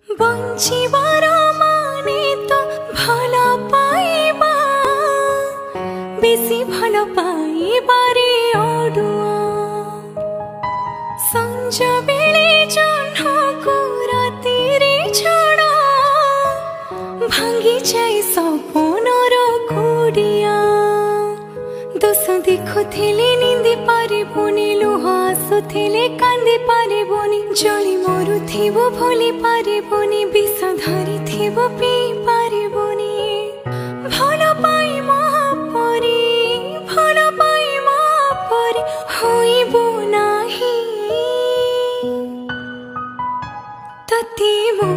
बंचिबार माने तो भल पाइबा बेसी भल पाइबारे अडुआ संज बेले जह्नको रातिरे छड़ा भांगी जाए सपनर कुड़िया दोष देखुले निंदी पारिबुनी लुह आसुथिले कांदी पारिबुनी जली मरुथिबो भूली पारिबुनी विष धरिथिबो पी पारिबुनी भल पाई महापरी भल पाई महापरी होइबो नाही तती मो